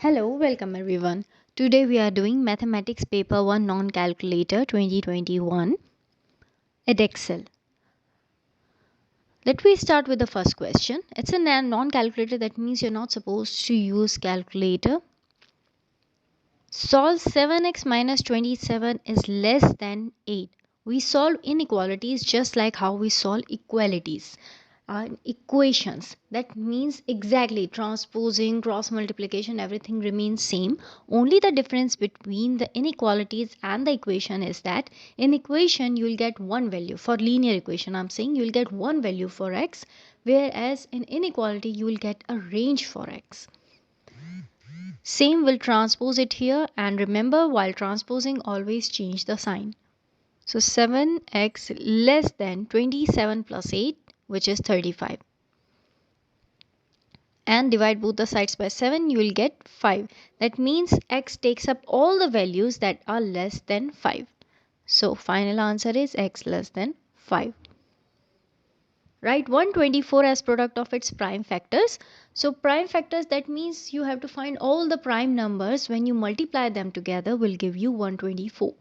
Hello, welcome everyone. Today we are doing Mathematics Paper 1 Non-Calculator 2021 EDEXCEL. Let me start with the first question. It's a non-calculator, that means you're not supposed to use calculator. Solve 7x minus 27 is less than 8. We solve inequalities just like how we solve equalities. Equations, that means exactly transposing, cross multiplication, everything remains same. Only the difference between the inequalities and the equation is that in equation you will get one value. For linear equation I'm saying you will get one value for x, whereas in inequality you will get a range for x. Same will transpose it here, and remember, while transposing always change the sign. So 7x less than 27 plus 8, which is 35. And divide both the sides by 7, you will get 5. That means x takes up all the values that are less than 5. So final answer is x less than 5. Write 124 as product of its prime factors. So prime factors, that means you have to find all the prime numbers. When you multiply them together will give you 124.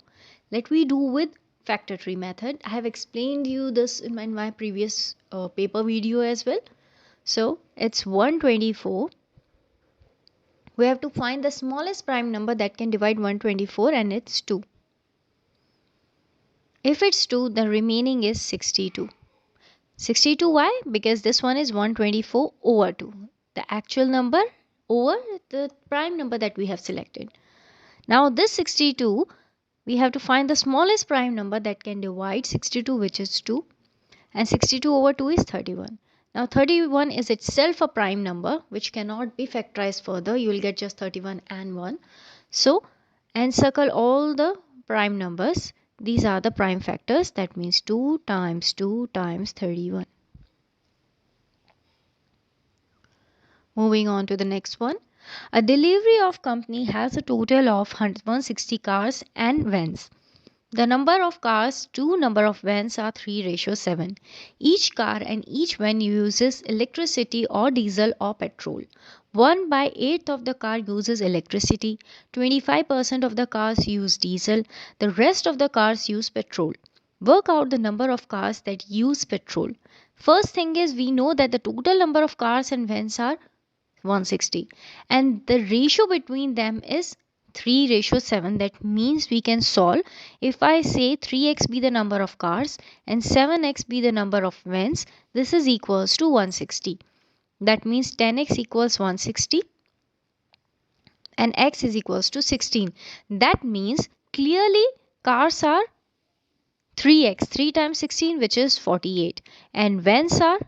Let me do with factor tree method. I have explained you this in my previous paper video as well. So it's 124. We have to find the smallest prime number that can divide 124, and it's 2. If it's 2, the remaining is 62. 62 why? Because this one is 124 over 2. The actual number over the prime number that we have selected. Now this 62, we have to find the smallest prime number that can divide 62, which is 2. And 62 over 2 is 31. Now 31 is itself a prime number which cannot be factorized further. You will get just 31 and 1. So encircle all the prime numbers. These are the prime factors. That means 2 times 2 times 31. Moving on to the next one. A delivery of company has a total of 160 cars and vans. The number of cars to number of vans are 3:7. Each car and each van uses electricity or diesel or petrol. 1/8 of the car uses electricity, 25% of the cars use diesel, the rest of the cars use petrol. Work out the number of cars that use petrol. First thing is, we know that the total number of cars and vans are 160, and the ratio between them is 3:7. That means we can solve. If I say 3x be the number of cars and 7x be the number of vans, this is equals to 160. That means 10x equals 160 and x is equals to 16. That means clearly cars are 3x, 3 times 16, which is 48, and vans are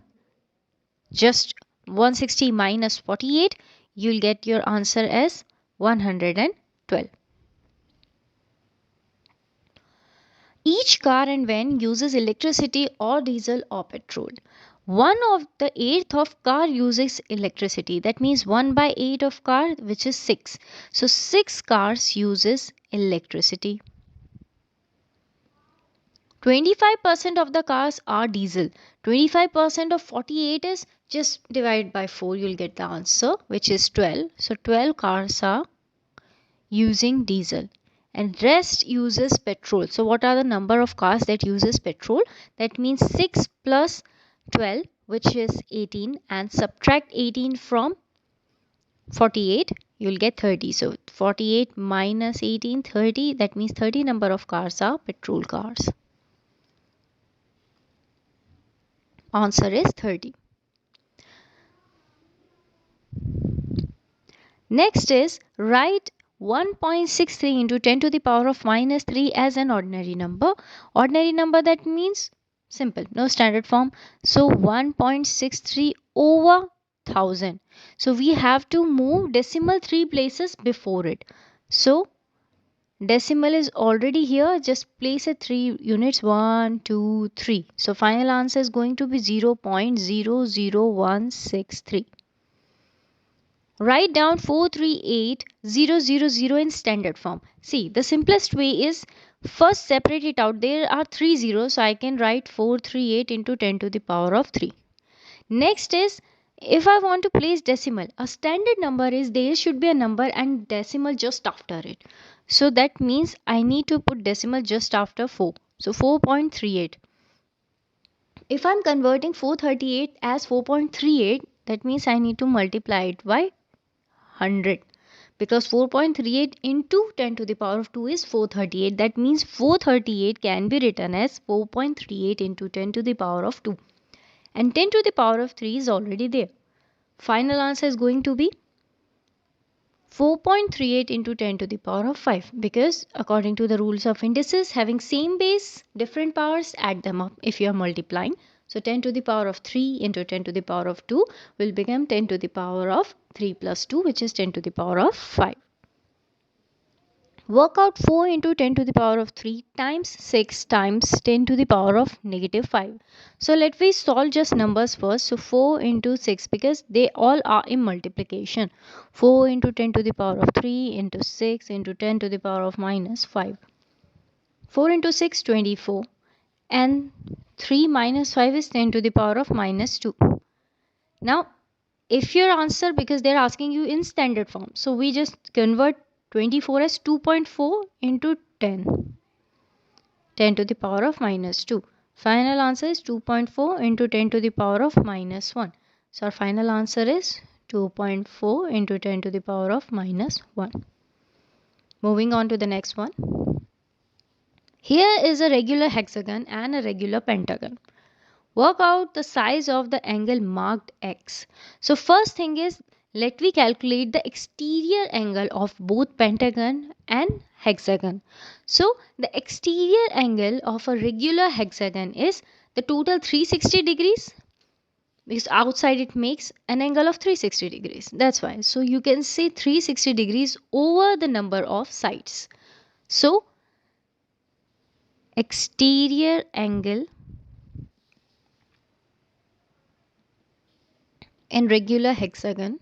just 160 minus 48. You'll get your answer as 112. Each car and van uses electricity or diesel or petrol. 1/8 of car uses electricity. That means 1/8 of car, which is 6. So 6 cars uses electricity. 25% of the cars are diesel. 25% of 48 is, just divide by 4, you'll get the answer, which is 12. So 12 cars are using diesel and rest uses petrol. So what are the number of cars that uses petrol? That means 6 plus 12, which is 18, and subtract 18 from 48, you'll get 30. So 48 minus 18, 30. That means 30 number of cars are petrol cars. Answer is 30. Next is, write 1.63 into 10 to the power of minus 3 as an ordinary number. Ordinary number, that means simple, no standard form. So 1.63 over 1000. So we have to move decimal 3 places before it. So decimal is already here, just place it 3 units, 1, 2, 3. So final answer is going to be 0.00163. Write down 438,000 in standard form. See, the simplest way is, first separate it out. There are 3 zeros, so I can write 438 into 10 to the power of 3. Next is, if I want to place decimal, a standard number is there should be a number and decimal just after it. So that means I need to put decimal just after 4. So 4.38. If I'm converting 438 as 4.38, that means I need to multiply it by 100, because 4.38 into 10 to the power of 2 is 438. That means 438 can be written as 4.38 into 10 to the power of 2, and 10 to the power of 3 is already there. Final answer is going to be 4.38 into 10 to the power of 5, because according to the rules of indices, having same base, different powers, add them up if you are multiplying. So 10 to the power of 3 into 10 to the power of 2 will become 10 to the power of 3 plus 2, which is 10 to the power of 5. Work out 4 into 10 to the power of 3 times 6 times 10 to the power of negative 5. So let me solve just numbers first. So 4 into 6, because they all are in multiplication. 4 into 10 to the power of 3 into 6 into 10 to the power of minus 5. 4 into 6, 24. And 3 minus 5 is 10 to the power of minus 2. Now, if your answer, because they're asking you in standard form, so we just convert 24 as 2.4 into 10. 10 to the power of minus 2. Final answer is 2.4 into 10 to the power of minus 1. So our final answer is 2.4 into 10 to the power of minus 1. Moving on to the next one. Here is a regular hexagon and a regular pentagon. Work out the size of the angle marked X. So first thing is, let me calculate the exterior angle of both pentagon and hexagon. So the exterior angle of a regular hexagon is the total 360 degrees, because outside it makes an angle of 360 degrees. That's why. So you can say 360 degrees over the number of sides. So exterior angle in regular hexagon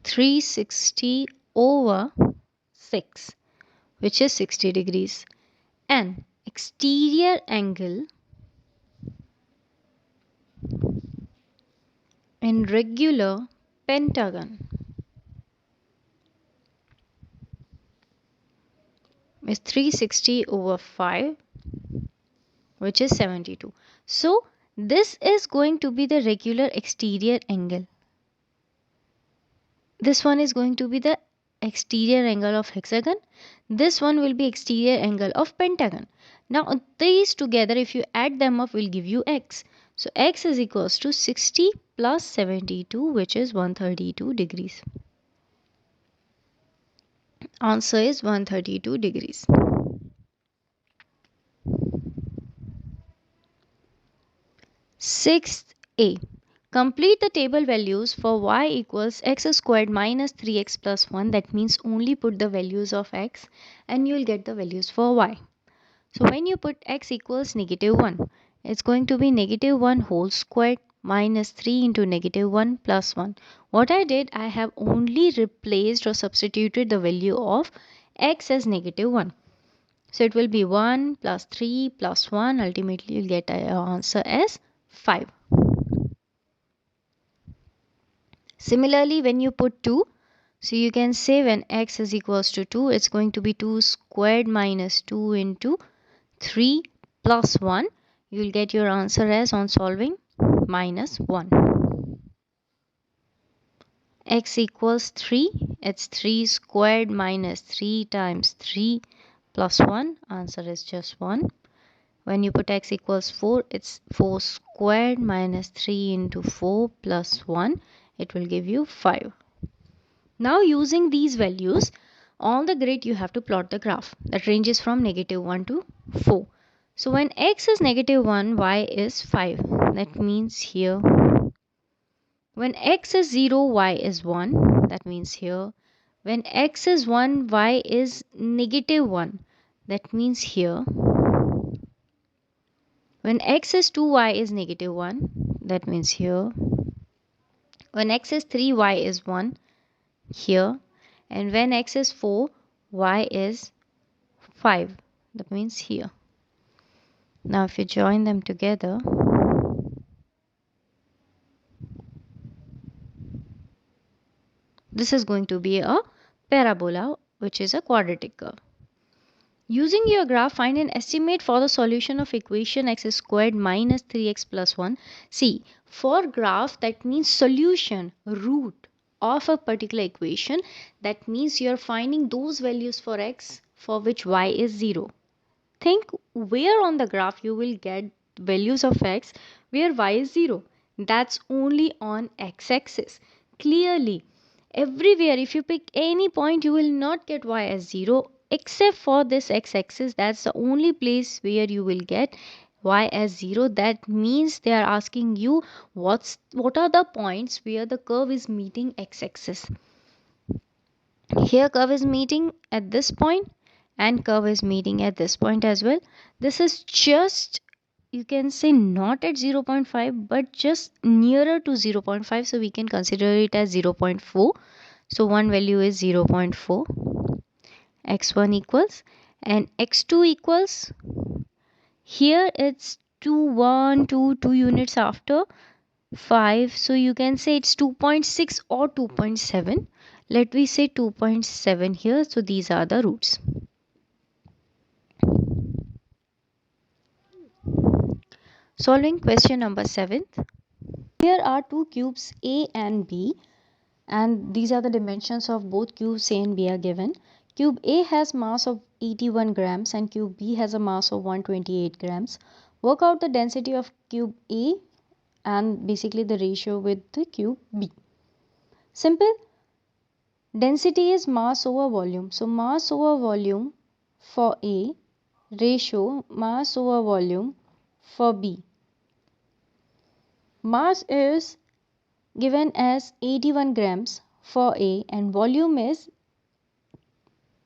360 over 6, which is 60 degrees, and exterior angle in regular pentagon is 360 over 5, which is 72. So this is going to be the regular exterior angle. This one is going to be the exterior angle of hexagon. This one will be exterior angle of pentagon. Now these together, if you add them up, will give you x. So x is equals to 60 plus 72, which is 132 degrees. Answer is 132 degrees. Sixth A. Complete the table values for y equals x squared minus 3x plus 1. That means only put the values of x and you will get the values for y. So when you put x equals negative 1, it's going to be negative 1 whole squared minus 3 into negative 1 plus 1. What I did, I have only replaced or substituted the value of x as negative 1. So it will be 1 plus 3 plus 1. Ultimately, you'll get your answer as 5. Similarly, when you put 2, so you can say when x is equals to 2, it's going to be 2 squared minus 2 into 3 plus 1. You will get your answer as, on solving, minus 1. X equals 3. It's 3 squared minus 3 times 3 plus 1. Answer is just 1. When you put x equals 4, it's 4 squared minus 3 into 4 plus 1. It will give you 5. Now using these values, on the grid you have to plot the graph that ranges from negative 1 to 4. So when x is negative 1, y is 5. That means here. When x is 0, y is 1. That means here. When x is 1, y is negative 1. That means here. When x is 2, y is negative 1. That means here. When x is 3, y is 1. Here. And when x is 4, y is 5. That means here. Now if you join them together, this is going to be a parabola, which is a quadratic curve. Using your graph, find an estimate for the solution of equation x squared minus 3x plus 1. See, for graph, that means solution, root of a particular equation. That means you're finding those values for x for which y is 0. Think where on the graph you will get values of x where y is 0. That's only on x-axis. Clearly, everywhere if you pick any point you will not get y as 0 except for this x-axis. That's the only place where you will get y as 0. That means they are asking you what are the points where the curve is meeting x-axis. Here curve is meeting at this point and curve is meeting at this point as well. This is just, you can say, not at 0.5 but just nearer to 0.5, so we can consider it as 0.4. So one value is 0.4, x1 equals, and x2 equals, here it's 2 units after 5, so you can say it's 2.6 or 2.7. Let me say 2.7 here. So these are the roots. Solving question number 7. Here are two cubes A and B, and these are the dimensions of both cubes A and B are given. Cube A has mass of 81 grams and cube B has a mass of 128 grams. Work out the density of cube A and basically the ratio with the cube B. Simple. Density is mass over volume. So mass over volume for A, ratio mass over volume for B. Mass is given as 81 grams for A and volume is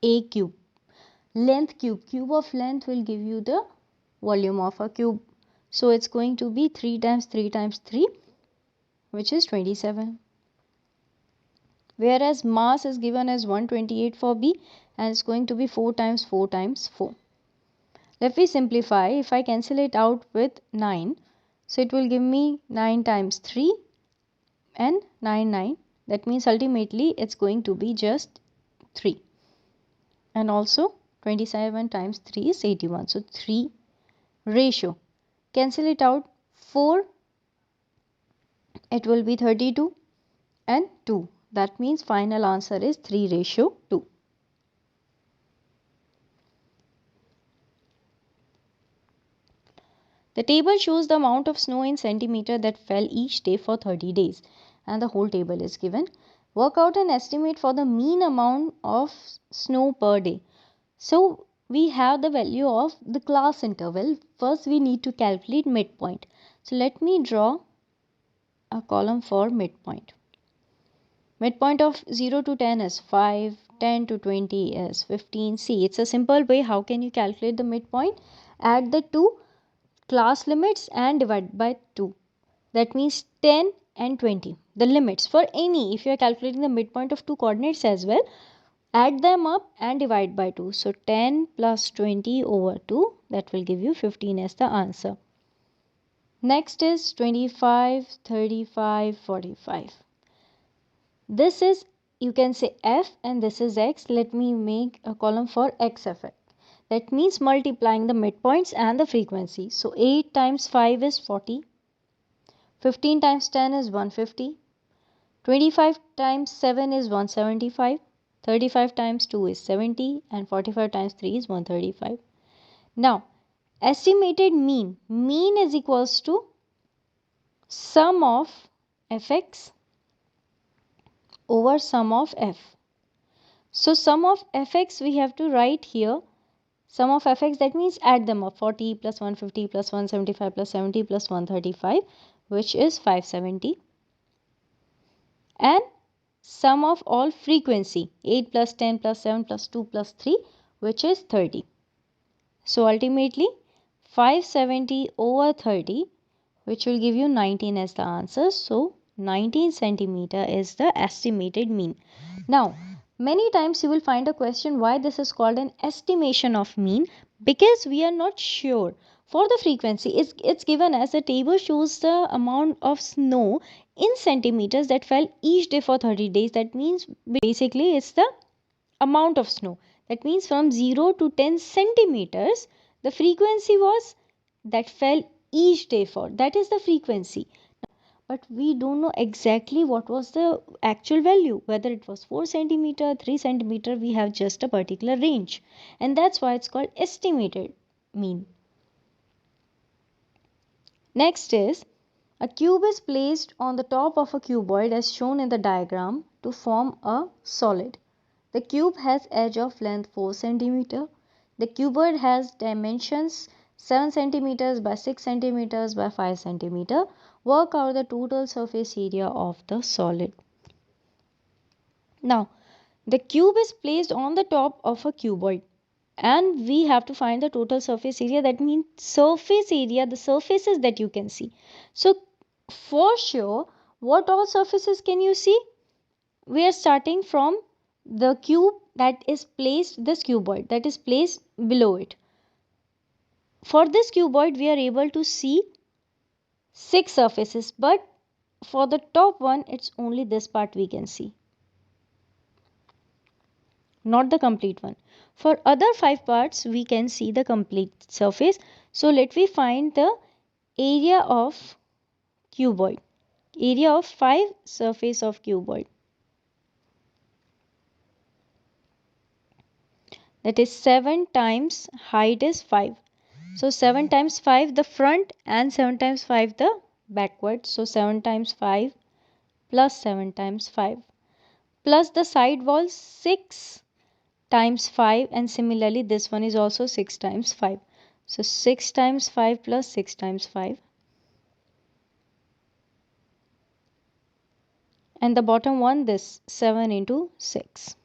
A cube. Length cube. Cube of length will give you the volume of a cube. So it's going to be 3 times 3 times 3, which is 27. Whereas mass is given as 128 for B and it's going to be 4 times 4 times 4. Let me simplify. If I cancel it out with 9, so it will give me 9 times 3 and 9. That means ultimately it's going to be just 3. And also 27 times 3 is 81. So 3 ratio. Cancel it out. 4, it will be 32 and 2. That means final answer is 3:2. The table shows the amount of snow in centimeter that fell each day for 30 days and the whole table is given. Work out an estimate for the mean amount of snow per day. So we have the value of the class interval. First we need to calculate midpoint. So let me draw a column for midpoint. Midpoint of 0 to 10 is 5, 10 to 20 is 15. See, it's a simple way. How can you calculate the midpoint? Add the two class limits and divide by 2. That means 10 and 20. The limits for any, if you are calculating the midpoint of two coordinates as well, add them up and divide by 2. So 10 plus 20 over 2, that will give you 15 as the answer. Next is 25, 35, 45. This is, you can say F and this is X. Let me make a column for X effect. That means multiplying the midpoints and the frequency. So 8 times 5 is 40. 15 times 10 is 150. 25 times 7 is 175. 35 times 2 is 70. And 45 times 3 is 135. Now, estimated mean. Mean is equals to sum of Fx over sum of F. So sum of Fx we have to write here. Sum of Fx, that means add them up. 40 plus 150 plus 175 plus 70 plus 135, which is 570. And sum of all frequency. 8 plus 10 plus 7 plus 2 plus 3, which is 30. So ultimately 570 over 30, which will give you 19 as the answer. So 19 centimeter is the estimated mean. Now, many times you will find a question why this is called an estimation of mean, because we are not sure For the frequency, it's given as a table shows the amount of snow in centimeters that fell each day for 30 days. That means basically it's the amount of snow. That means from 0 to 10 centimeters, the frequency was that fell each day for. That is the frequency. But we don't know exactly what was the actual value, whether it was 4 centimeter, 3 centimeter. We have just a particular range, and that's why it's called estimated mean. Next is a cube is placed on the top of a cuboid as shown in the diagram to form a solid. The cube has edge of length 4 centimeter. The cuboid has dimensions 7 centimeters by 6 centimeters by 5 centimeter. Work out the total surface area of the solid. Now, the cube is placed on the top of a cuboid and we have to find the total surface area. That means surface area, the surfaces that you can see. So, for sure, what all surfaces can you see? We are starting from the cube that is placed, this cuboid that is placed below it. For this cuboid, we are able to see 6 surfaces, but for the top one, it's only this part we can see, not the complete one. For other 5 parts, we can see the complete surface. So let me find the area of cuboid, area of 5 surface of cuboid. That is 7 times height is 5. So 7 times 5 the front and 7 times 5 the backward. So 7 times 5 plus 7 times 5 plus the side wall 6 times 5, and similarly this one is also 6 times 5. So 6 times 5 plus 6 times 5, and the bottom one this 7 into 6.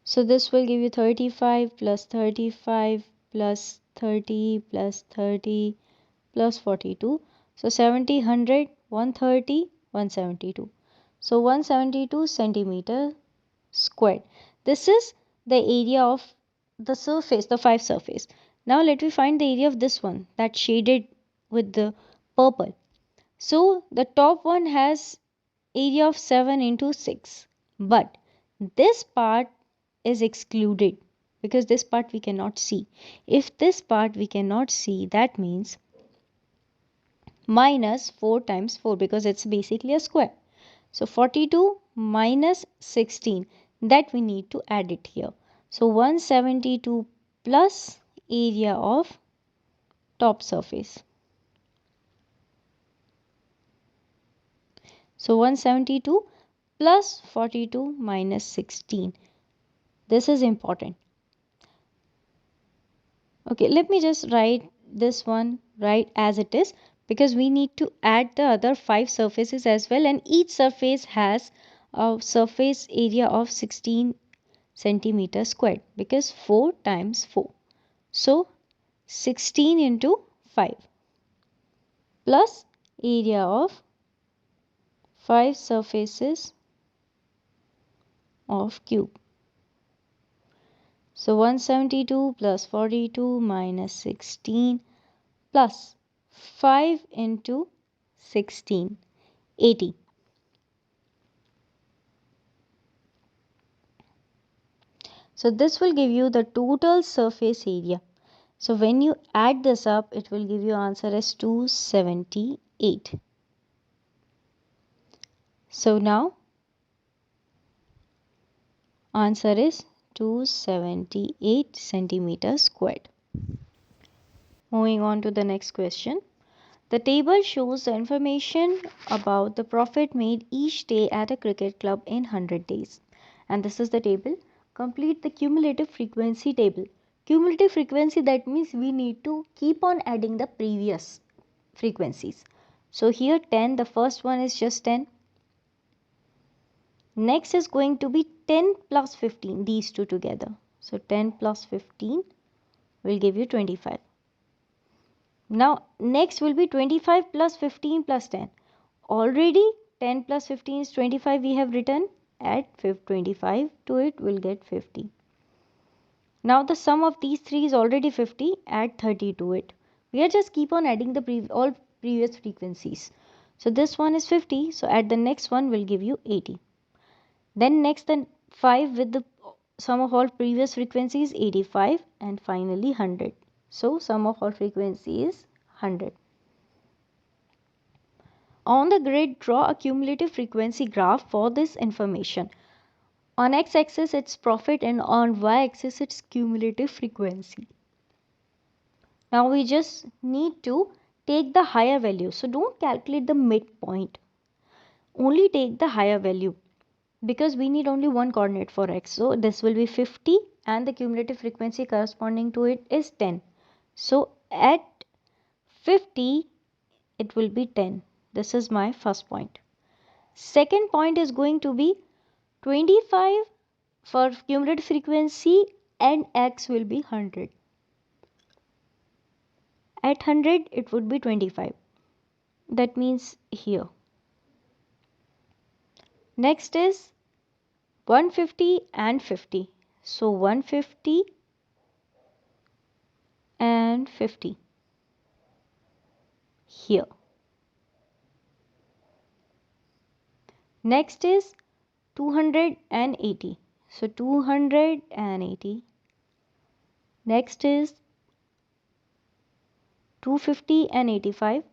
So this will give you 35 plus 35 plus 30 plus 30 plus 42. So 70, 100, 130, 172. So 172 centimeter squared. This is the area of the surface, the 5 surface. Now let me find the area of this one that shaded with the purple. So the top one has area of 7 into 6. But this part is excluded because this part we cannot see. If this part we cannot see, that means minus 4 times 4 because it's basically a square. So 42 minus 16, that we need to add it here. So 172 plus area of top surface. So 172 plus 42 minus 16. This is important. Okay, let me just write this one right as it is because we need to add the other 5 surfaces as well, and each surface has a surface area of 16 centimeter squared because 4 times 4. So 16 into 5 plus area of 5 surfaces of cube. So 172 plus 42 minus 16 plus 5 into 16, 80. So this will give you the total surface area. So when you add this up, it will give you answer as 278. So now answer is 278 centimeters squared. Moving on to the next question. The table shows the information about the profit made each day at a cricket club in 100 days. And this is the table. Complete the cumulative frequency table. Cumulative frequency, that means we need to keep on adding the previous frequencies. So here 10, the first one is just 10. Next is going to be 10 plus 15, these two together. So 10 plus 15 will give you 25. Now next will be 25 plus 15 plus 10. Already 10 plus 15 is 25 we have written. Add 25 to it, will get 50. Now the sum of these three is already 50, add 30 to it. We are just keep on adding the all previous frequencies. So this one is 50, so add the next one will give you 80. Then next the 5 with the sum of all previous frequencies 85, and finally 100. So sum of all frequency is 100. On the grid, draw a cumulative frequency graph for this information. On x-axis it's profit and on y-axis it's cumulative frequency. Now we just need to take the higher value. So don't calculate the midpoint. Only take the higher value because we need only one coordinate for x. So this will be 50 and the cumulative frequency corresponding to it is 10. So at 50 it will be 10. This is my first point. Second point is going to be 25 for cumulative frequency and x will be 100. At 100 it would be 25. That means here. Next is 150 and 50. So 150 and 50 here. Next is 280. So 280. Next is 250 and 85.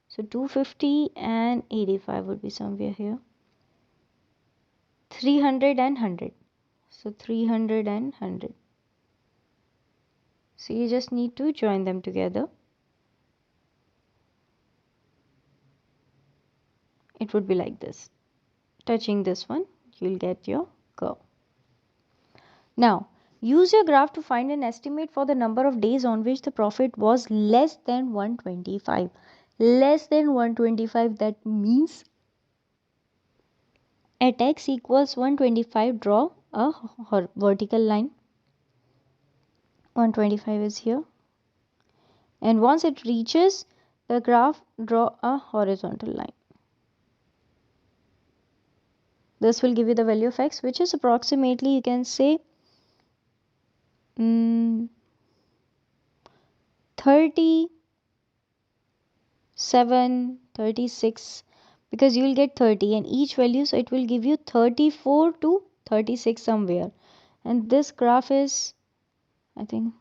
So 250 and 85 would be somewhere here. 300 and 100. So 300 and 100. So you just need to join them together. It would be like this. Touching this one, you'll get your curve. Now, use your graph to find an estimate for the number of days on which the profit was less than 125. Less than 125, that means at x equals 125, draw a vertical line. 125 is here. And once it reaches the graph, draw a horizontal line. This will give you the value of x, which is approximately, you can say, 37, 36, because you will get 30 and each value, so it will give you 34 to 36 somewhere. And this graph is, I think,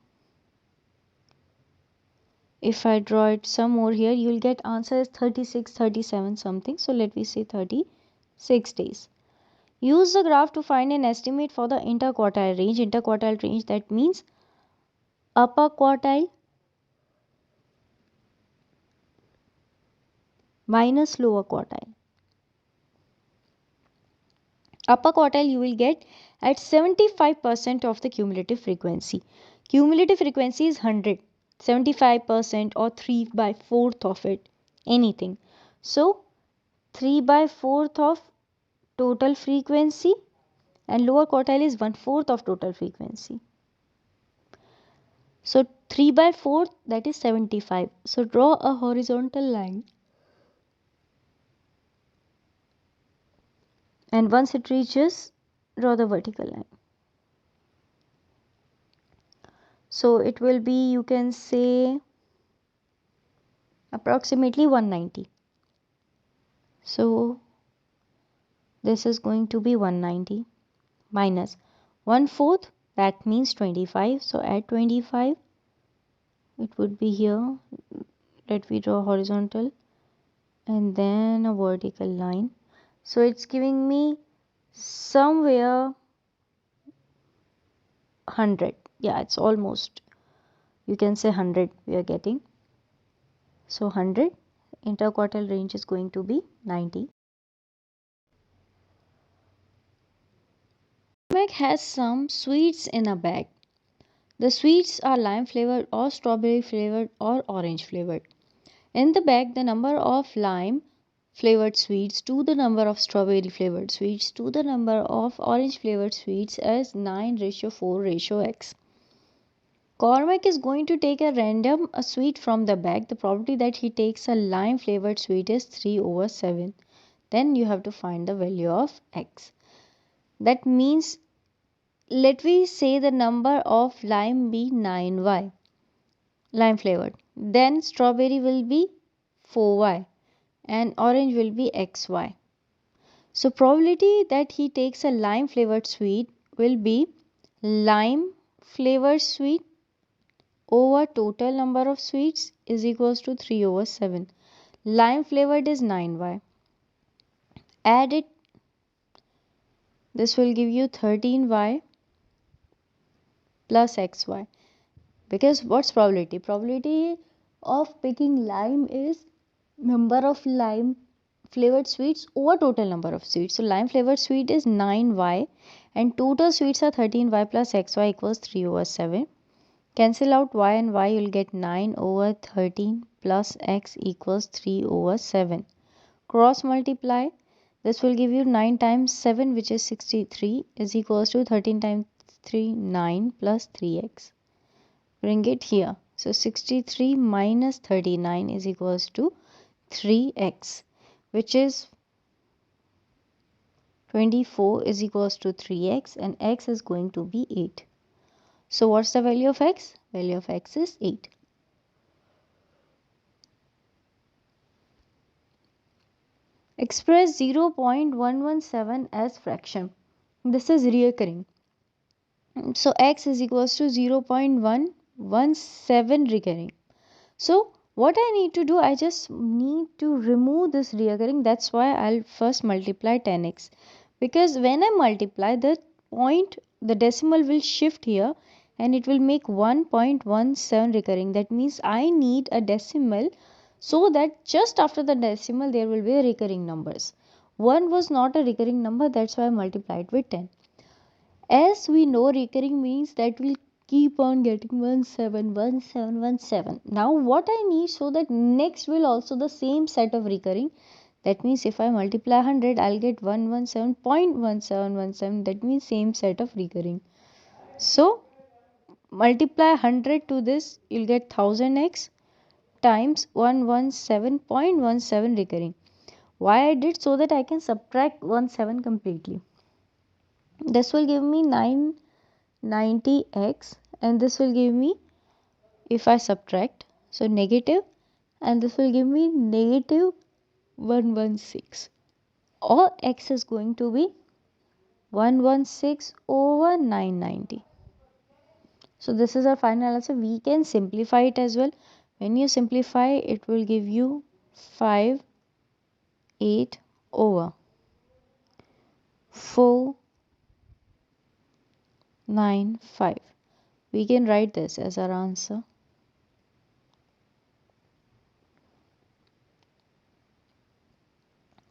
if I draw it some more here, you will get answer is 36, 37 something. So let me say 36 days. Use the graph to find an estimate for the interquartile range. Interquartile range, that means upper quartile minus lower quartile. Upper quartile you will get at 75% of the cumulative frequency. Cumulative frequency is 100. 75% or 3 by 4th of it, anything. So 3 by 4th of total frequency, and lower quartile is 1/4 of total frequency. So 3 by 4th, that is 75. So draw a horizontal line. And once it reaches, draw the vertical line. So it will be, you can say, approximately 190. So this is going to be 190 minus 1/4, that means 25. So at 25, it would be here. Let me draw horizontal and then a vertical line. So it's giving me somewhere 100. Yeah, it's almost, you can say 100 we are getting. So 100, interquartile range is going to be 90. Mac has some sweets in a bag. The sweets are lime flavored or strawberry flavored or orange flavored. In the bag, the number of lime flavored sweets to the number of strawberry flavored sweets to the number of orange flavored sweets is 9:4:x. Cormac is going to take a sweet from the bag. The probability that he takes a lime flavored sweet is 3/7. Then you have to find the value of x. That means let me say the number of lime be 9y, lime flavored. Then strawberry will be 4y and orange will be xy. So probability that he takes a lime flavored sweet will be lime flavored sweet over total number of sweets is equals to 3 over 7. Lime flavored is 9y. Add it. This will give you 13y plus xy. Because what's probability? Probability of picking lime is number of lime flavored sweets over total number of sweets. So lime flavored sweet is 9y and total sweets are 13y plus xy equals 3 over 7. Cancel out y and y, you'll get 9 over 13 plus x equals 3 over 7. Cross multiply. This will give you 9 times 7 which is 63 is equals to 13 times 3 9 plus 3x. Bring it here. So 63 minus 39 is equals to 3x, which is 24 is equals to 3x and x is going to be 8. So what's the value of x? Value of x is 8. Express 0.117 as fraction. This is recurring. So x is equals to 0.117 recurring. So what I need to do, I just need to remove this recurring. That's why I'll first multiply 10x. Because when I multiply the point, the decimal will shift here and it will make 1.17 recurring. That means I need a decimal so that just after the decimal there will be recurring numbers. 1 was not a recurring number, that's why I multiplied with 10. As we know, recurring means that will keep on getting 171717. Now what I need so that next will also the same set of recurring. That means if I multiply 100, I'll get 117.1717. That means same set of recurring. So multiply 100 to this, you'll get 1000x times 117.17 recurring. Why I did? So that I can subtract 17 completely. This will give me 990x and this will give me, if I subtract, so negative, and this will give me negative 116, or x is going to be 116 over 990. So this is our final answer. We can simplify it as well. When you simplify, it will give you 5 8 over 4 9 5. We can write this as our answer.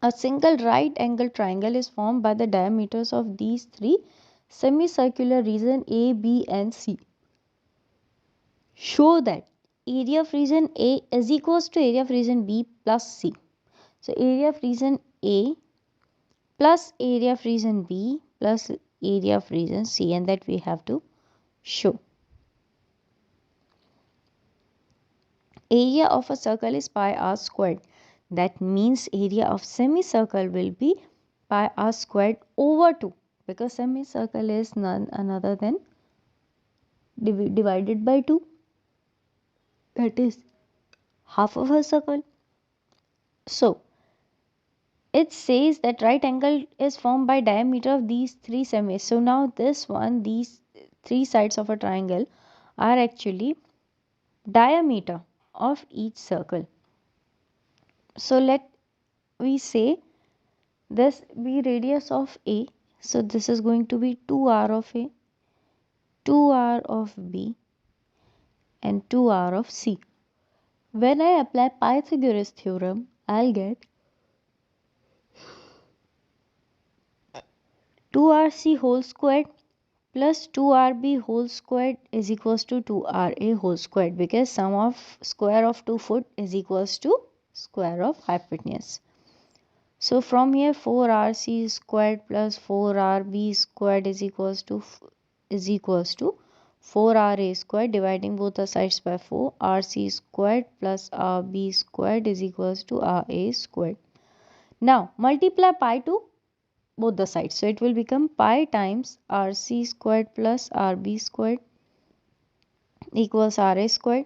A single right angle triangle is formed by the diameters of these three semicircular regions A, B and C. Show that area of region A is equals to area of region B plus C. So area of region A plus area of region B plus area of region C, and that we have to show. Area of a circle is pi r squared. That means area of semicircle will be pi r squared over 2, because semicircle is none another than divided by 2, that is half of a circle. So it says that right angle is formed by diameter of these three semis. So now this one, these three sides of a triangle are actually diameter of each circle. So let we say this be radius of A. So this is going to be 2r of A, 2r of B and 2r of C. When I apply Pythagoras theorem, I'll get 2rc whole squared plus 2rb whole squared is equals to 2ra whole squared, because sum of square of 2 foot is equals to square of hypotenuse. So from here 4rc squared plus 4rb squared is equals to 4ra squared, dividing both the sides by 4, rc squared plus rb squared is equals to ra squared. Now multiply pi to both the sides. So it will become pi times RC squared plus RB squared equals RA squared.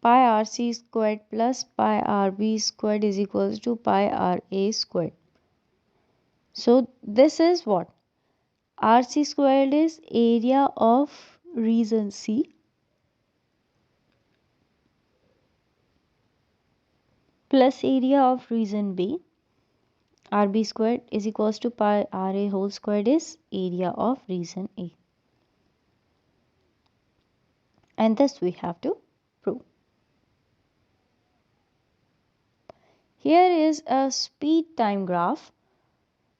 Pi RC squared plus pi RB squared is equals to pi RA squared. So this is what? RC squared is area of region C plus area of region B. RB squared is equals to pi RA whole squared is area of region A. And this we have to prove. Here is a speed time graph.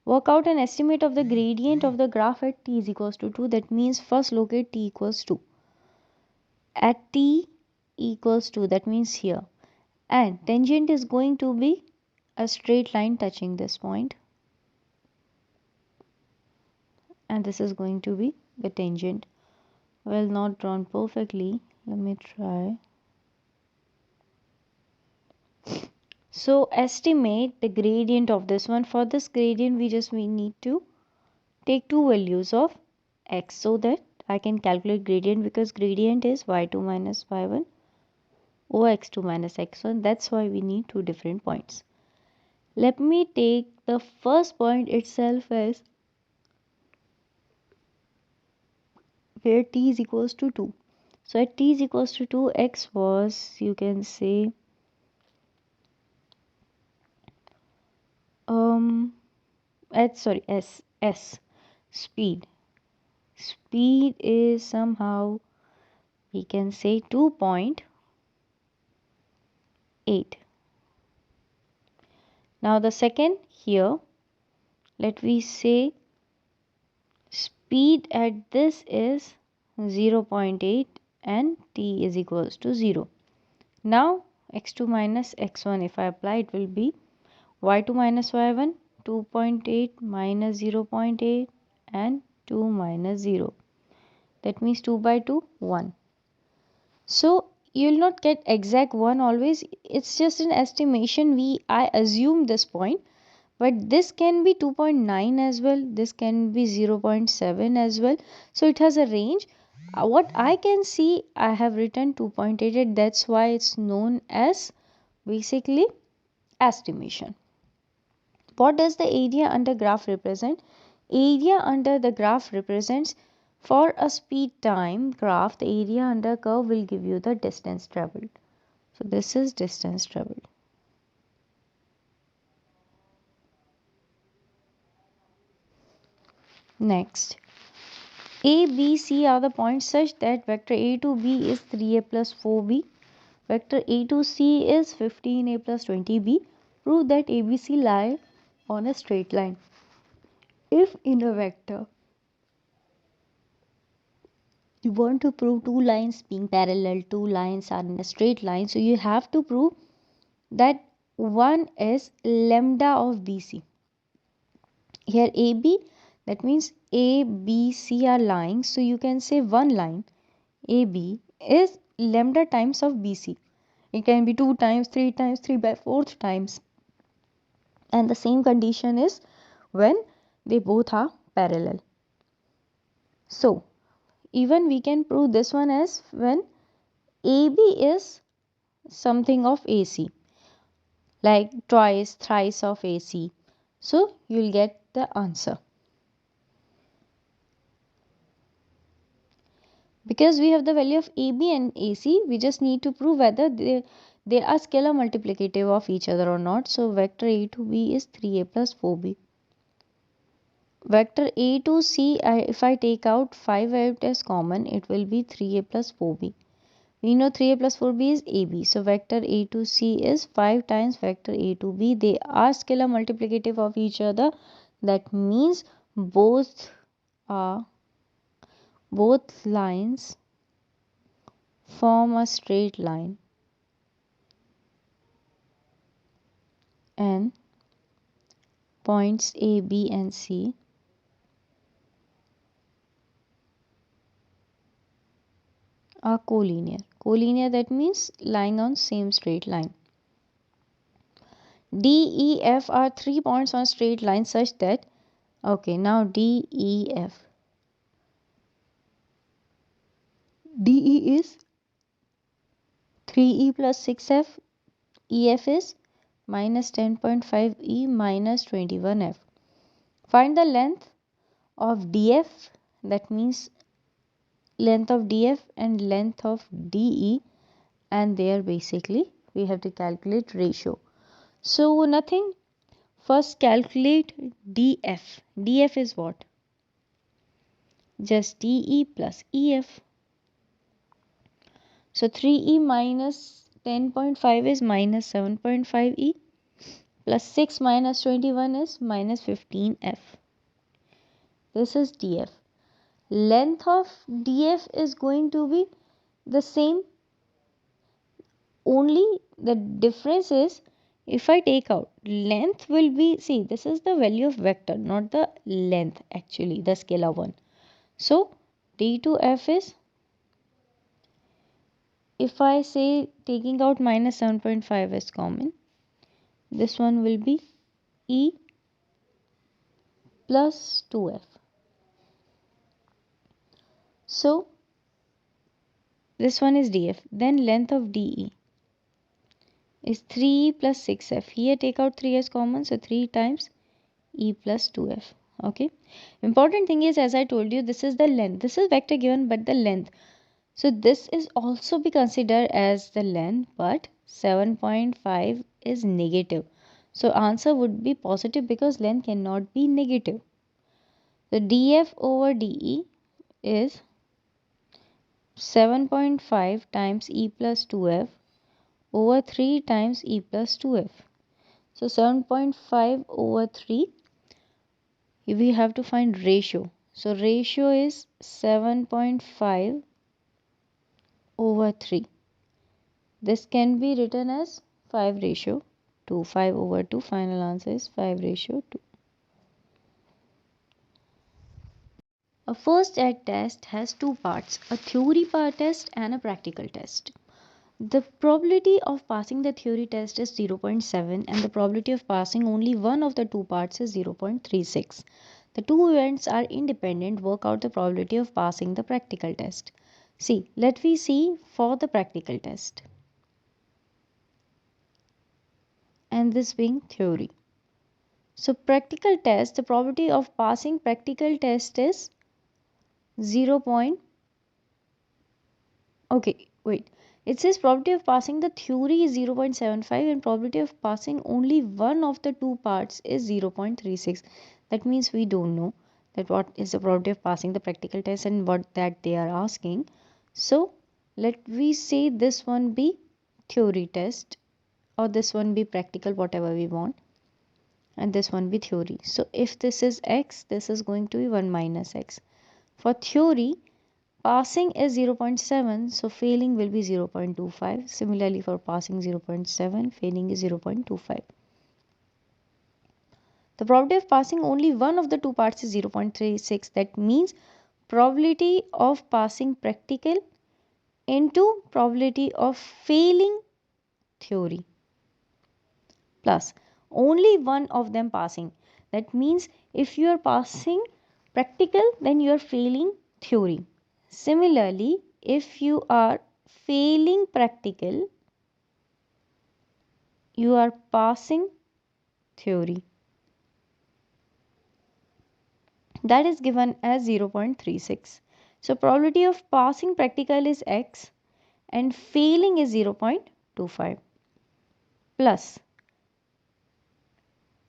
Work out an estimate of the gradient of the graph at t is equals to 2. That means first locate t equals 2. At t equals 2, that means here. And tangent is going to be a straight line touching this point. And this is going to be the tangent. Well, not drawn perfectly. Let me try. So estimate the gradient of this one. For this gradient, we need to take two values of x so that I can calculate gradient, because gradient is y2 minus y1 over x2 minus x1. That's why we need two different points. Let me take the first point itself as where t is equals to 2. So at t is equals to 2, x was, you can say, s speed. Speed is somehow, we can say, 2.8. Now the second here, let we say speed at this is 0.8 and t is equals to 0. Now x2 minus x1, if I apply, it will be y2 minus y1, 2.8 minus 0.8 and 2 minus 0. That means 2 by 2, 1. So you will not get exact 1 always. It's just an estimation. I assume this point. But this can be 2.9 as well. This can be 0.7 as well. So it has a range. What I can see, I have written 2.88. That's why it's known as basically estimation. What does the area under graph represent? Area under the graph represents, for a speed time graph, the area under curve will give you the distance traveled. So this is distance traveled. Next, A, B, C are the points such that vector A to B is 3A plus 4B. Vector A to C is 15A plus 20B. Prove that ABC lie on a straight line. If in a vector you want to prove two lines being parallel, two lines are in a straight line, so you have to prove that one is lambda of BC. Here AB, that means A, B, C are lying, so you can say one line AB is lambda times of BC. It can be 2 times, 3 times, 3 by 4th times. And the same condition is when they both are parallel. So even we can prove this one as when AB is something of AC, like twice, thrice of AC. So you will get the answer. Because we have the value of AB and AC, we just need to prove whether they are scalar multiplicative of each other or not. So vector A to B is 3A plus 4B. Vector A to C, if I take out 5 out as common, it will be 3A plus 4B. We know 3A plus 4B is AB. So vector A to C is 5 times vector A to B. They are scalar multiplicative of each other. That means both lines form a straight line, and points A, B and C are collinear. Collinear, that means lying on same straight line. D, E, F are 3 points on straight line such that Okay, now DEF. DE is 3E plus 6F. EF is minus 10.5E minus 21F. Find the length of DF, that means length of DF and length of DE, and there basically we have to calculate ratio. So nothing, first calculate DF. DF is what? Just DE plus EF. So 3E minus 10.5 is minus 7.5E plus 6 minus 21 is minus 15F. This is DF. Length of DF is going to be the same, only the difference is if I take out length will be, see this is the value of vector, not the length actually, the scalar one. So D to F is, if I say taking out minus 7.5 is common, this one will be E plus 2F. So this one is DF. Then length of DE is 3E plus 6F. Here take out 3 as common, so 3 times E plus 2F. Okay. Important thing is, as I told you, this is the length. This is vector given, but the length. So this is also be considered as the length, but 7.5 is negative. So answer would be positive because length cannot be negative. So DF over DE is 7.5 times E plus 2F over 3 times E plus 2F. So 7.5 over 3, we have to find ratio. So ratio is 7.5 over 3. This can be written as 5 ratio 2. 5 over 2. Final answer is 5 ratio 2. A first aid test has two parts, a theory part test and a practical test. The probability of passing the theory test is 0.7 and the probability of passing only one of the two parts is 0.36. The two events are independent. Work out the probability of passing the practical test. See, let me see for the practical test. And this being theory. So practical test, the probability of passing practical test is 0. Okay, wait. It says probability of passing the theory is 0.75 and probability of passing only one of the two parts is 0.36. That means we don't know that what is the probability of passing the practical test and what that they are asking. So let we say this one be theory test or this one be practical, whatever we want, and this one be theory. So if this is x, this is going to be 1 minus x. For theory, passing is 0.7, so failing will be 0.25. Similarly, for passing 0.7, failing is 0.25. The probability of passing only one of the two parts is 0.36. That means probability of passing practical into probability of failing theory plus only one of them passing. That means if you are passing practical, then you are failing theory. Similarly, if you are failing practical, you are passing theory. That is given as 0.36. So probability of passing practical is x and failing is 0.25 plus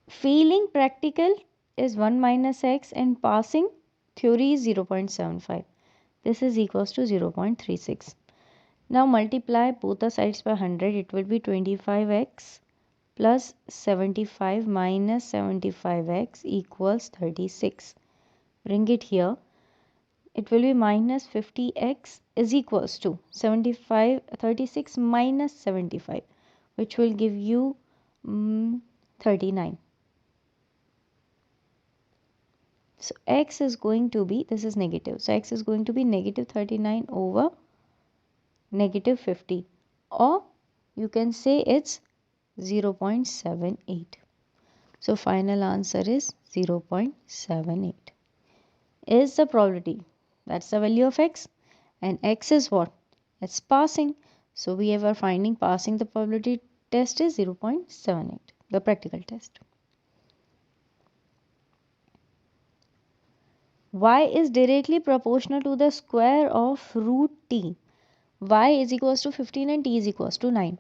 failing practical is 1 minus x and passing theory is 0.75. This is equals to 0.36. Now multiply both the sides by 100. It will be 25x plus 75 minus 75x equals 36. Bring it here. It will be minus 50x is equals to 36 minus 75, which will give you 39. So x is going to be, this is negative, so x is going to be negative 39 over negative 50, or you can say it's 0.78. So final answer is 0.78. Is the probability. That's the value of x. And x is what? It's passing. So we are finding passing the probability test is 0.78, the practical test. Y is directly proportional to the square of root t. Y is equals to 15 and t is equals to 9.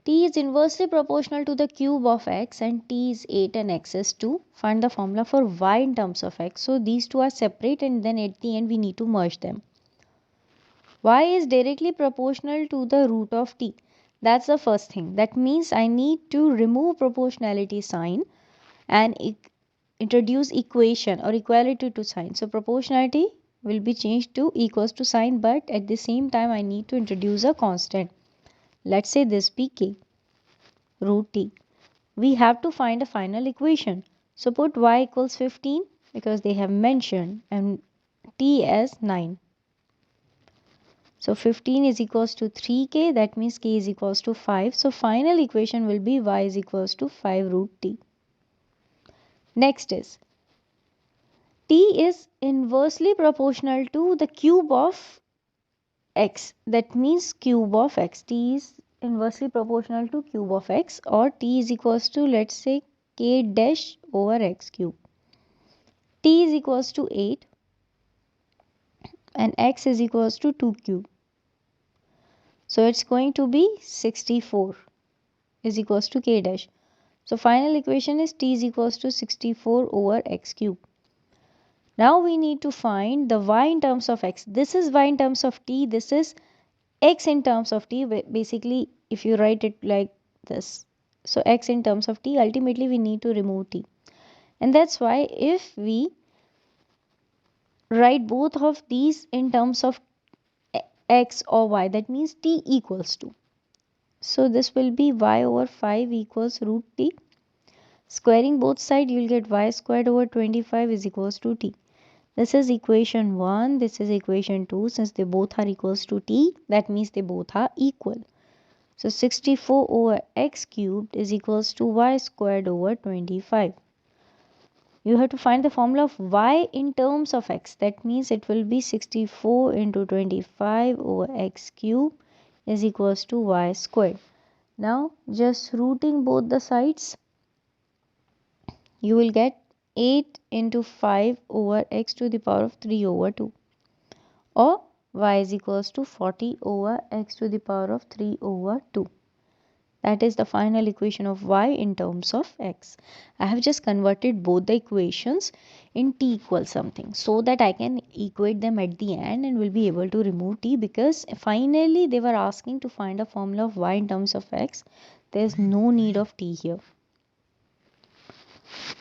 T is inversely proportional to the cube of x and t is 8 and x is 2. Find the formula for y in terms of x. So these two are separate and then at the end we need to merge them. Y is directly proportional to the root of t. That's the first thing. That means I need to remove proportionality sign and introduce equation or equality to sign. So proportionality will be changed to equals to sign, but at the same time I need to introduce a constant. Let's say this be k root t. We have to find a final equation. So put y equals 15 because they have mentioned and t as 9. So 15 is equals to 3k, that means k is equals to 5. So final equation will be y is equals to 5 root t. Next is t is inversely proportional to the cube of x. That means cube of x. T is inversely proportional to cube of x, or t is equals to, let's say, k dash over x cube. T is equals to 8 and x is equals to 2 cube. So it's going to be 64 is equals to k dash. So final equation is t is equals to 64 over x cube. Now we need to find the y in terms of x. This is y in terms of t. This is x in terms of t. Basically, if you write it like this. So x in terms of t, ultimately we need to remove t. And that's why if we write both of these in terms of x or y, that means t equals to. So this will be y over 5 equals root t. Squaring both sides, you will get y squared over 25 is equals to t. This is equation 1, this is equation 2. Since they both are equals to t, that means they both are equal. So 64 over x cubed is equals to y squared over 25. You have to find the formula of y in terms of x. That means it will be 64 into 25 over x cube is equals to y squared. Now just rooting both the sides, you will get 8 into 5 over x to the power of 3 over 2, or y is equals to 40 over x to the power of 3 over 2. That is the final equation of y in terms of x. I have just converted both the equations in t equals something so that I can equate them at the end and will be able to remove t, because finally they were asking to find a formula of y in terms of x. There is no need of t here.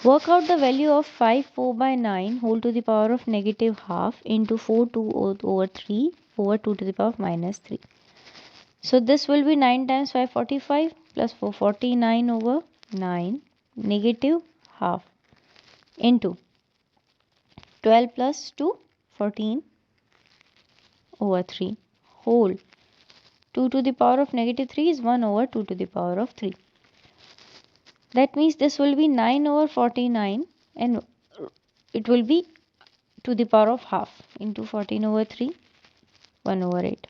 Work out the value of 5 4 by 9 whole to the power of negative half into 4 2 over 3 over 2 to the power of minus 3. So this will be 9 times 5 45 plus 4 49 over 9 negative half into 12 plus 2 14 over 3 whole. 2 to the power of negative 3 is 1 over 2 to the power of 3. That means this will be 9 over 49 and it will be to the power of half into 14 over 3 1 over 8.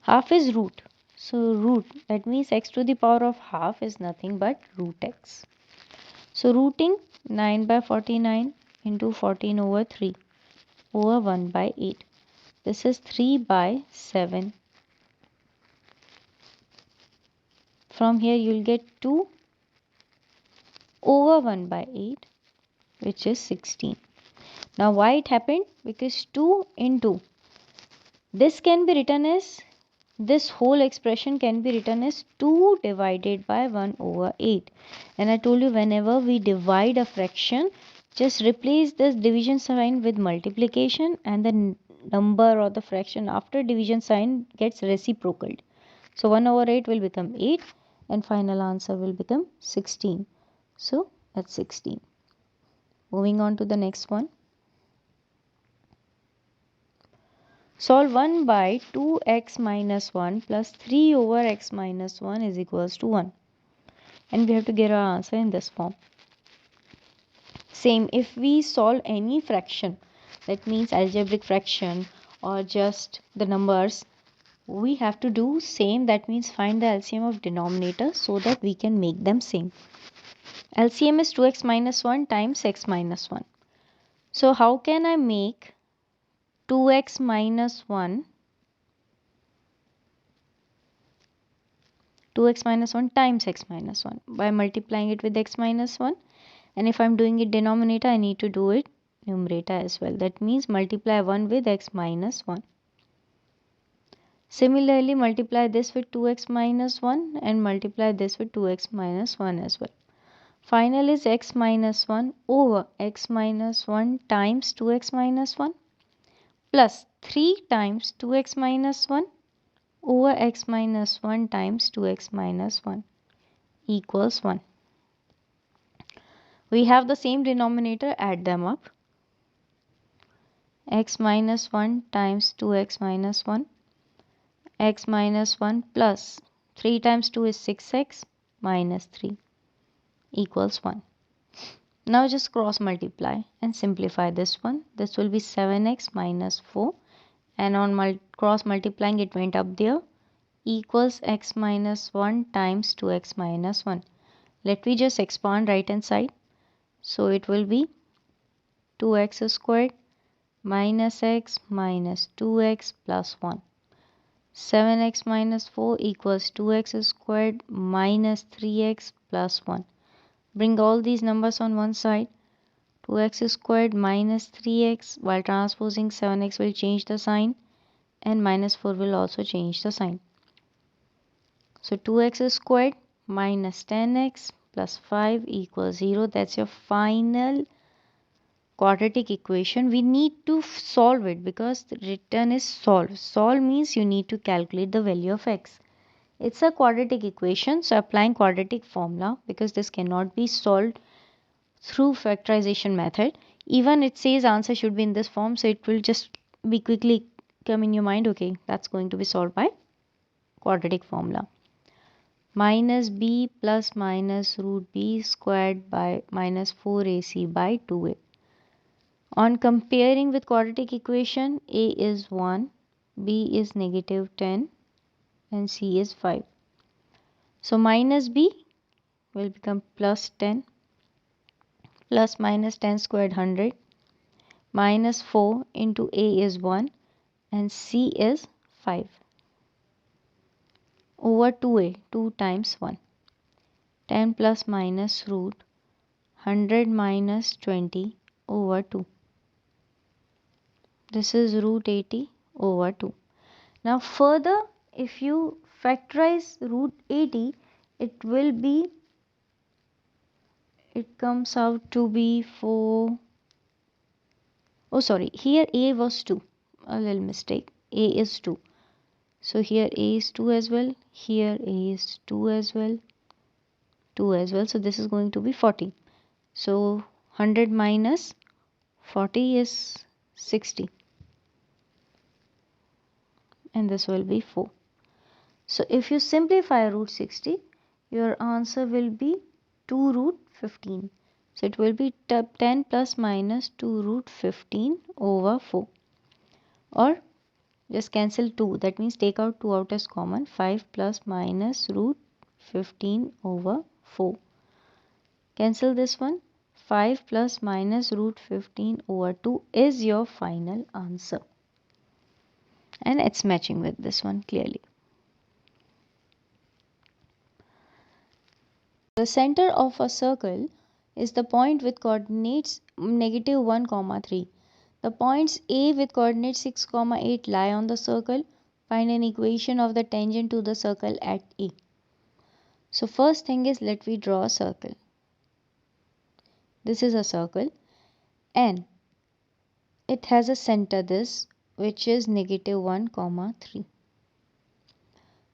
Half is root. So root, that means x to the power of half is nothing but root x. So rooting 9 by 49 into 14 over 3 over 1 by 8. This is 3 by 7. From here you will get 2 over 1 by 8, which is 16. Now why it happened? Because 2 into this can be written as, this whole expression can be written as 2 divided by 1 over 8. And I told you whenever we divide a fraction, just replace this division sign with multiplication and the number or the fraction after division sign gets reciprocal. So 1 over 8 will become 8 and final answer will become 16. So that's 16. Moving on to the next one. Solve 1 by 2x minus 1 plus 3 over x minus 1 is equals to 1. And we have to get our answer in this form. Same, if we solve any fraction, that means algebraic fraction or just the numbers, we have to do same, that means find the LCM of denominator so that we can make them same. LCM is 2x minus 1 times x minus 1. So how can I make 2x minus 1 times x minus 1? By multiplying it with x minus 1. And if I'm doing it denominator, I need to do it numerator as well. That means multiply 1 with x minus 1. Similarly, multiply this with 2x minus 1 and multiply this with 2x minus 1 as well. Final is x minus 1 over x minus 1 times 2x minus 1 plus 3 times 2x minus 1 over x minus 1 times 2x minus 1 equals 1. We have the same denominator, add them up. X minus 1 times 2x minus 1, x minus 1 plus 3 times 2 is 6x minus 3 equals 1. Now just cross multiply and simplify this one. This will be 7x minus 4, and on cross multiplying it went up there, equals x minus 1 times 2x minus 1. Let me just expand right hand side. So it will be 2x squared minus x minus 2x plus 1. 7x minus 4 equals 2x squared minus 3x plus 1. Bring all these numbers on one side. 2x squared minus 3x, while transposing 7x will change the sign, and minus 4 will also change the sign. So 2x squared minus 10x plus 5 equals 0. That's your final quadratic equation. We need to solve it because the written is solve. Solve means you need to calculate the value of x. It's a quadratic equation, so applying quadratic formula, because this cannot be solved through factorization method. Even it says answer should be in this form, so it will just be quickly come in your mind, okay, that's going to be solved by quadratic formula. Minus b plus minus root b squared by minus 4ac by 2a. On comparing with quadratic equation, a is 1, b is negative 10 and c is 5. So minus b will become plus 10, plus minus 10 squared 100, minus 4 into a is 1 and c is 5 over 2a, 2 times 1. 10 plus minus root 100 minus 20 over 2. This is root 80 over 2. Now further, if you factorize root 80, it comes out to be 4. Oh sorry, here a was 2. A little mistake. A is 2. So here a is 2 as well. Here a is 2 as well. 2 as well. So this is going to be 40. So 100 minus 40 is 60. And this will be 4. So if you simplify root 60, your answer will be 2 root 15. So it will be 10 plus minus 2 root 15 over 4. Or just cancel 2. That means take out 2 out as common. 5 plus minus root 15 over 4. Cancel this one. 5 plus minus root 15 over 2 is your final answer. And it's matching with this one clearly. The center of a circle is the point with coordinates negative 1, 3. The points A with coordinates 6, 8 lie on the circle. Find an equation of the tangent to the circle at A. So first thing is, let me draw a circle. This is a circle and it has a center, this, which is negative 1, 3.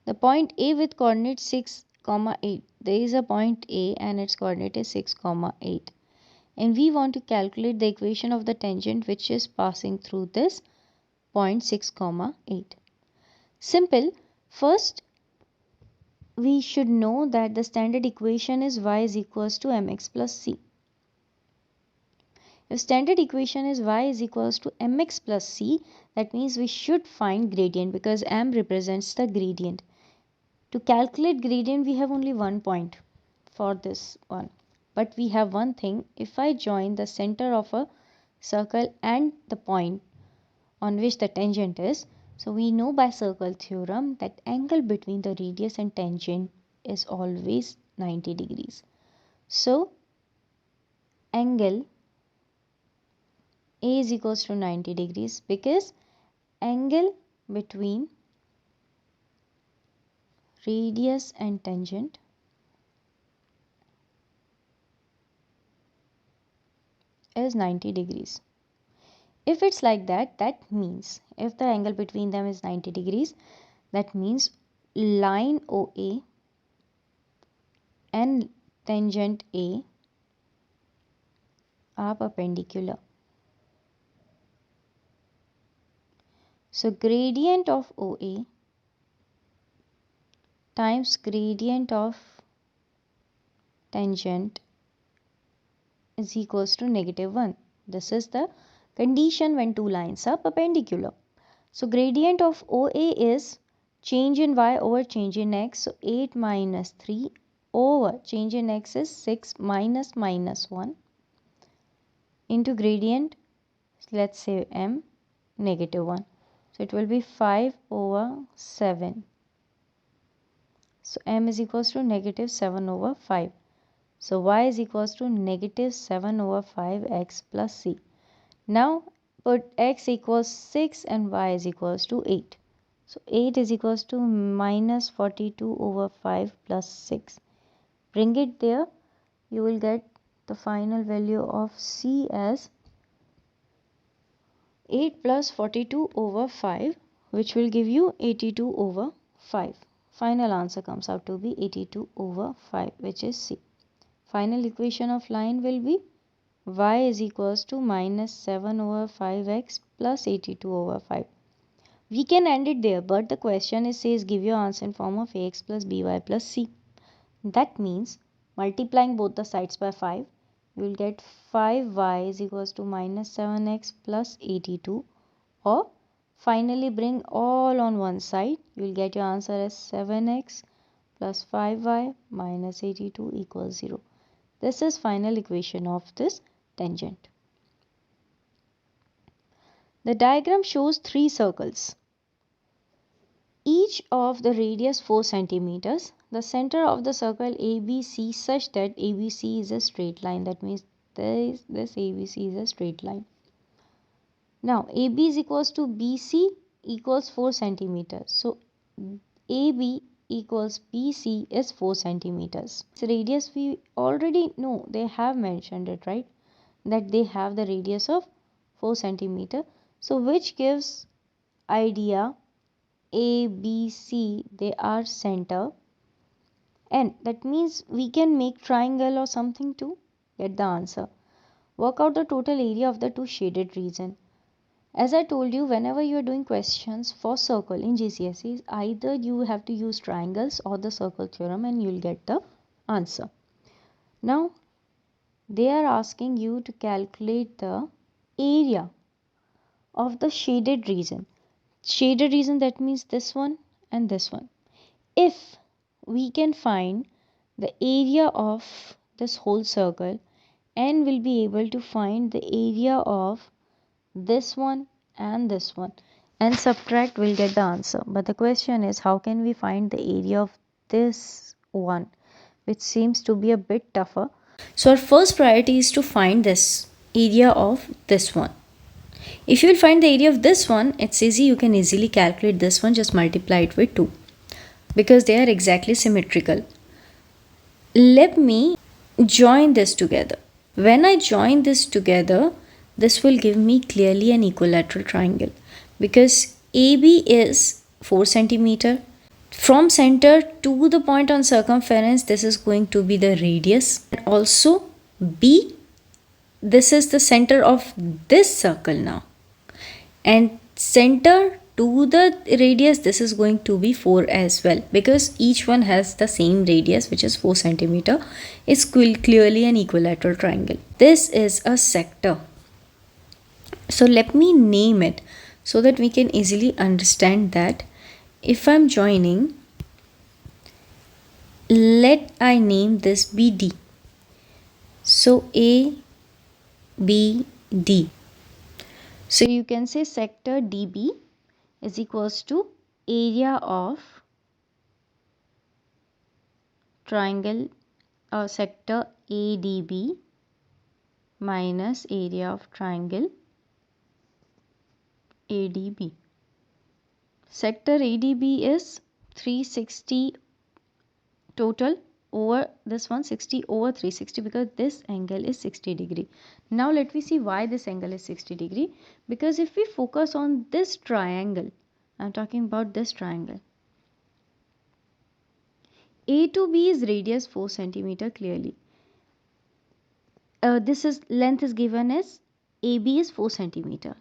The point A with coordinate 6, 8. There is a point A and its coordinate is 6, 8. And we want to calculate the equation of the tangent which is passing through this point 6, 8. Simple. First, we should know that the standard equation is y is equals to mx plus c. If standard equation is y is equals to mx plus c, that means we should find gradient because m represents the gradient. To calculate gradient, we have only one point for this one. But we have one thing, if I join the center of a circle and the point on which the tangent is, so we know by circle theorem that angle between the radius and tangent is always 90 degrees. So angle A is equals to 90 degrees because angle between radius and tangent is 90 degrees. If it's like that, that means if the angle between them is 90 degrees, that means line OA and tangent A are perpendicular. So gradient of OA times gradient of tangent is equals to -1. This is the condition when two lines are perpendicular. So gradient of OA is change in y over change in x. So 8 minus 3 over change in x is 6 minus -1 into gradient, let's say m, -1. So it will be 5 over 7. So m is equals to -7 over 5. So y is equals to -7 over 5x plus c. Now put x equals 6 and y is equals to 8. So 8 is equals to minus 42 over 5 plus 6. Bring it there. You will get the final value of c as 8 plus 42 over 5, which will give you 82 over 5. Final answer comes out to be 82 over 5, which is C. Final equation of line will be y is equals to minus 7 over 5x plus 82 over 5. We can end it there, but the question says give your answer in form of ax plus by plus c. That means multiplying both the sides by 5, you will get 5y is equals to minus 7x plus 82, or finally bring all on one side, you will get your answer as 7x plus 5y minus 82 equals 0. This is final equation of this tangent. The diagram shows three circles, each of the radius 4 centimeters. The center of the circle ABC such that ABC is a straight line. That means this ABC is a straight line. Now AB is equals to BC equals 4 centimeters. So AB equals BC is 4 centimeters. This radius we already know, they have mentioned it, right? That they have the radius of 4 centimeter. So which gives idea A, B, C, they are center, and that means we can make triangle or something to get the answer. Work out the total area of the two shaded region. As I told you, whenever you are doing questions for circle in GCSE, either you have to use triangles or the circle theorem and you will get the answer. Now they are asking you to calculate the area of the shaded region. Shaded region, that means this one and this one. If we can find the area of this whole circle and will be able to find the area of this one and this one and subtract, will get the answer. But the question is, how can we find the area of this one, which seems to be a bit tougher. So our first priority is to find this area of this one. If you will find the area of this one, it's easy, you can easily calculate this one, just multiply it with 2 because they are exactly symmetrical. Let me join this together. When I join this together, this will give me clearly an equilateral triangle because AB is 4 centimeter. From center to the point on circumference, this is going to be the radius. And also B, this is the center of this circle now. And center to the radius, this is going to be 4 as well because each one has the same radius, which is 4 centimeter. It's clearly an equilateral triangle. This is a sector. So let me name it so that we can easily understand that. If I'm joining, let I name this BD. So A, B, D. So you can say sector DB is equals to area of triangle sector ADB minus area of triangle ADB. Sector ADB is 360 total over this 160 over 360 because this angle is 60 degree. Now let me see why this angle is 60 degree. Because if we focus on this triangle, I'm talking about this triangle. A to B is radius 4 centimeter clearly. This is length is given as AB is 4 centimeter.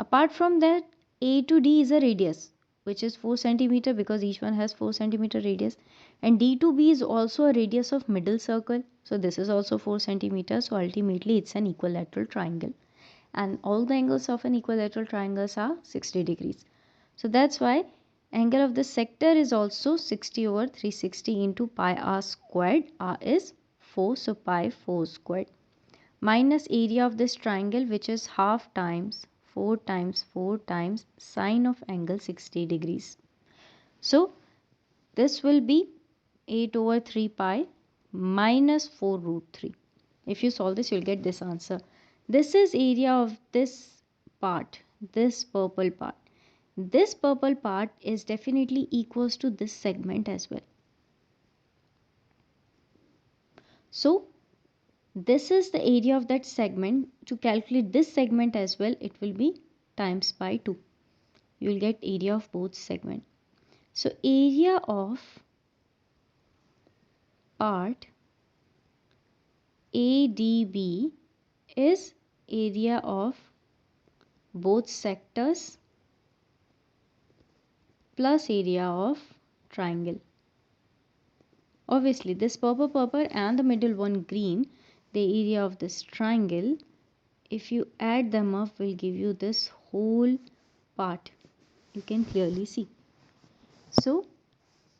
Apart from that, A to D is a radius which is 4 centimeter because each one has 4 centimeter radius, and D to B is also a radius of middle circle, so this is also 4 centimeter. So ultimately it's an equilateral triangle, and all the angles of an equilateral triangles are 60 degrees. So that's why angle of the sector is also 60 over 360 into pi r squared. R is 4, so pi 4 squared minus area of this triangle, which is half times 4 times 4 times sine of angle 60 degrees. So this will be 8 over 3 pi minus 4 root 3. If you solve this, you'll get this answer. This is area of this part, this purple part. This purple part is definitely equals to this segment as well. So this is the area of that segment. To calculate this segment as well, it will be times by 2. You will get area of both segment. So area of part ADB is area of both sectors plus area of triangle. Obviously this purple and the middle one green, the area of this triangle, if you add them up, will give you this whole part. You can clearly see. So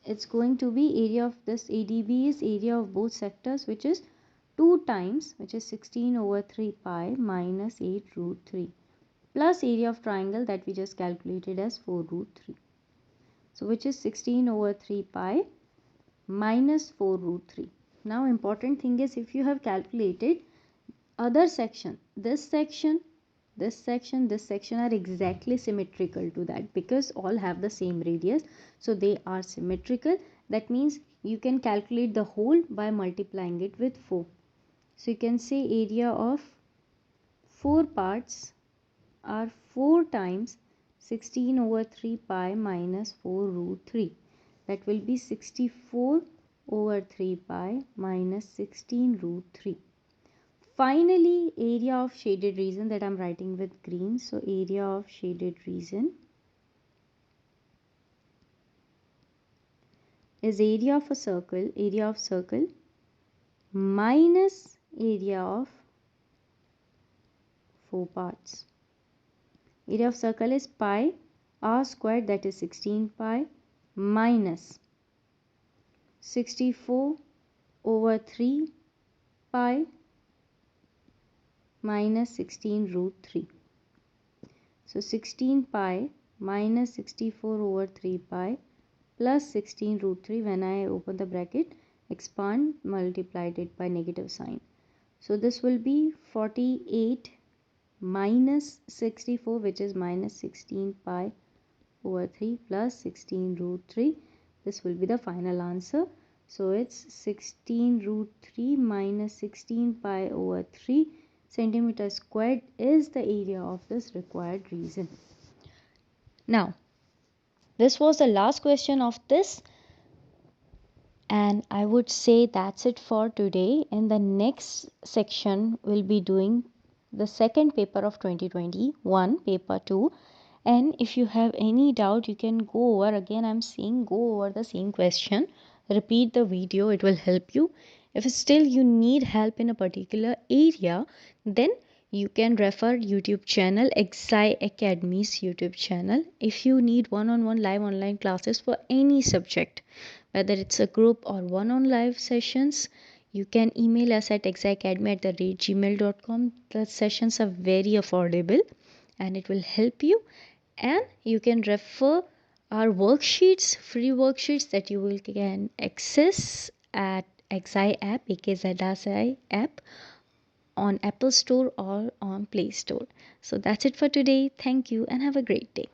it's going to be area of this ADB is area of both sectors, which is 2 times, which is 16 over 3 pi minus 8 root 3, plus area of triangle that we just calculated as 4 root 3. So which is 16 over 3 pi minus 4 root 3. Now important thing is, if you have calculated other section, this section, this section, this section are exactly symmetrical to that because all have the same radius, so they are symmetrical. That means you can calculate the whole by multiplying it with 4. So you can say area of 4 parts are 4 times 16 over 3 pi minus 4 root 3. That will be 64 over 3 pi minus 16 root 3. Finally, area of shaded region that I'm writing with green. So area of shaded region is area of a circle minus area of 4 parts. Area of circle is pi r squared, that is 16 pi minus 64 over 3 pi minus 16 root 3. So 16 pi minus 64 over 3 pi plus 16 root 3, when I open the bracket, expand, multiplied it by negative sign. So this will be 48 minus 64, which is minus 16 pi over 3 plus 16 root 3. This will be the final answer. So it's 16 root 3 minus 16 pi over 3 centimeter squared is the area of this required region. Now, this was the last question of this, and I would say that's it for today. In the next section, we'll be doing the second paper of 2021, paper 2. And if you have any doubt, you can go over, again I'm saying, go over the same question, repeat the video, it will help you. If still you need help in a particular area, then You can refer YouTube channel Akzsi Academy's YouTube channel if you need one-on-one live online classes for any subject, whether it's a group or one-on live sessions. You can email us at akziacademy@gmail.com. The sessions are very affordable and it will help you. And you can refer our worksheets, free worksheets that you will can access at Akzsi app, AKZSI app on Apple Store or on Play Store. So that's it for today. Thank you and have a great day.